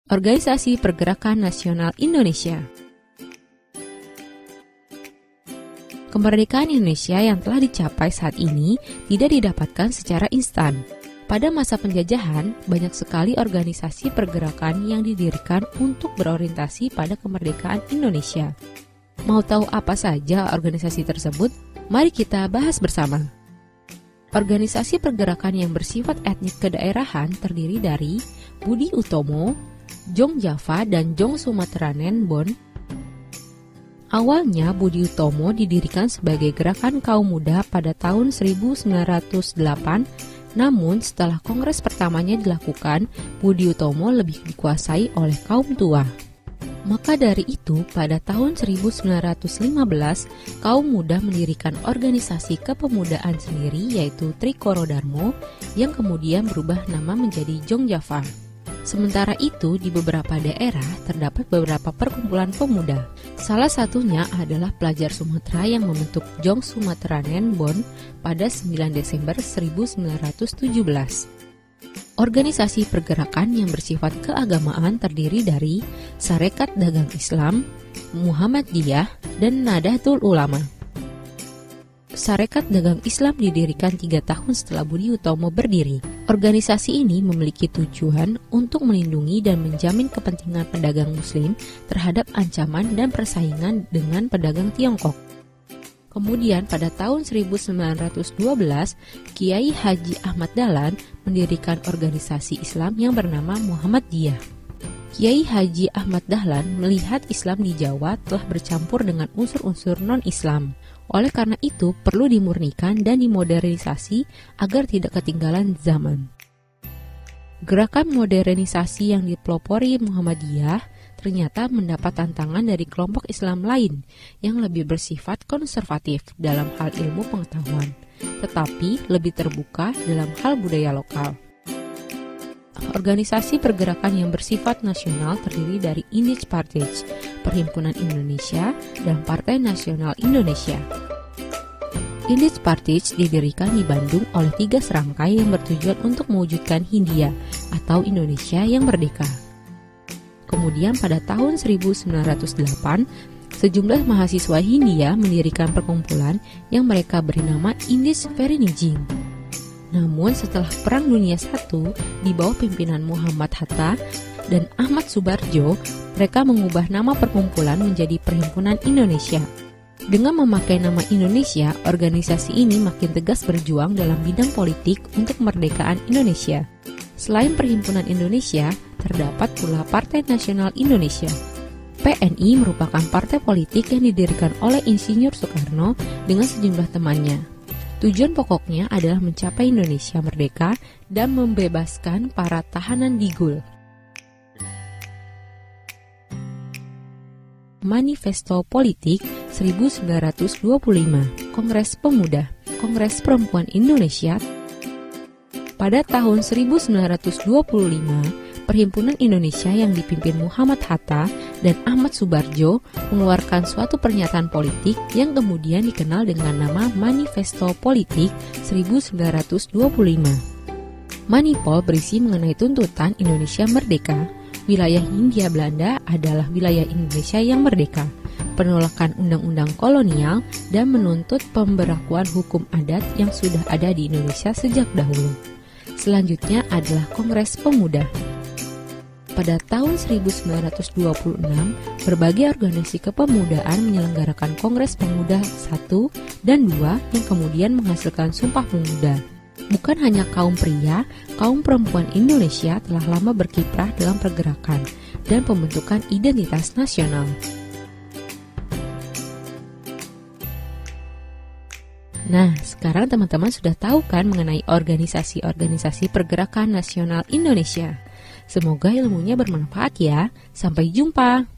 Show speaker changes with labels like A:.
A: Organisasi Pergerakan Nasional Indonesia. Kemerdekaan Indonesia yang telah dicapai saat ini tidak didapatkan secara instan. Pada masa penjajahan, banyak sekali organisasi pergerakan yang didirikan untuk berorientasi pada kemerdekaan Indonesia. Mau tahu apa saja organisasi tersebut? Mari kita bahas bersama. Organisasi pergerakan yang bersifat etnik kedaerahan terdiri dari Budi Utomo, Jong Java, dan Jong Sumatranen Bon. Awalnya Budi Utomo didirikan sebagai gerakan kaum muda pada tahun 1908, namun setelah kongres pertamanya dilakukan, Budi Utomo lebih dikuasai oleh kaum tua. Maka dari itu, pada tahun 1915, kaum muda mendirikan organisasi kepemudaan sendiri yaitu Trikoro Darmo yang kemudian berubah nama menjadi Jong Java. Sementara itu, di beberapa daerah terdapat beberapa perkumpulan pemuda. Salah satunya adalah pelajar Sumatera yang membentuk Jong Sumatranen Bon pada 9 Desember 1917. Organisasi pergerakan yang bersifat keagamaan terdiri dari Sarekat Dagang Islam, Muhammadiyah, dan Nahdlatul Ulama. Sarekat Dagang Islam didirikan 3 tahun setelah Budi Utomo berdiri. Organisasi ini memiliki tujuan untuk melindungi dan menjamin kepentingan pedagang Muslim terhadap ancaman dan persaingan dengan pedagang Tiongkok. Kemudian pada tahun 1912, Kiai Haji Ahmad Dahlan mendirikan organisasi Islam yang bernama Muhammadiyah. Kiai Haji Ahmad Dahlan melihat Islam di Jawa telah bercampur dengan unsur-unsur non-Islam. Oleh karena itu, perlu dimurnikan dan dimodernisasi agar tidak ketinggalan zaman. Gerakan modernisasi yang dipelopori Muhammadiyah ternyata mendapat tantangan dari kelompok Islam lain yang lebih bersifat konservatif dalam hal ilmu pengetahuan, tetapi lebih terbuka dalam hal budaya lokal. Organisasi pergerakan yang bersifat nasional terdiri dari Indich Partij, Perhimpunan Indonesia, dan Partai Nasional Indonesia. Indich Partij didirikan di Bandung oleh 3 serangkai yang bertujuan untuk mewujudkan Hindia atau Indonesia yang merdeka. Kemudian pada tahun 1908, sejumlah mahasiswa Hindia mendirikan perkumpulan yang mereka beri nama Indich Vereniging. Namun setelah Perang Dunia I di bawah pimpinan Muhammad Hatta dan Ahmad Subarjo, mereka mengubah nama perkumpulan menjadi Perhimpunan Indonesia. Dengan memakai nama Indonesia, organisasi ini makin tegas berjuang dalam bidang politik untuk kemerdekaan Indonesia. Selain Perhimpunan Indonesia, terdapat pula Partai Nasional Indonesia. PNI merupakan partai politik yang didirikan oleh Insinyur Soekarno dengan sejumlah temannya. Tujuan pokoknya adalah mencapai Indonesia merdeka dan membebaskan para tahanan Digul. Manifesto Politik 1925, Kongres Pemuda, Kongres Perempuan Indonesia. Pada tahun 1925, Perhimpunan Indonesia yang dipimpin Muhammad Hatta dan Ahmad Subarjo mengeluarkan suatu pernyataan politik yang kemudian dikenal dengan nama Manifesto Politik 1925. Manipol berisi mengenai tuntutan Indonesia merdeka, wilayah Hindia Belanda adalah wilayah Indonesia yang merdeka, penolakan undang-undang kolonial, dan menuntut pemberlakuan hukum adat yang sudah ada di Indonesia sejak dahulu. Selanjutnya adalah Kongres Pemuda. Pada tahun 1926, berbagai organisasi kepemudaan menyelenggarakan Kongres Pemuda 1 dan 2 yang kemudian menghasilkan Sumpah Pemuda. Bukan hanya kaum pria, kaum perempuan Indonesia telah lama berkiprah dalam pergerakan dan pembentukan identitas nasional. Nah, sekarang teman-teman sudah tahu kan mengenai organisasi-organisasi pergerakan nasional Indonesia. Semoga ilmunya bermanfaat ya. Sampai jumpa.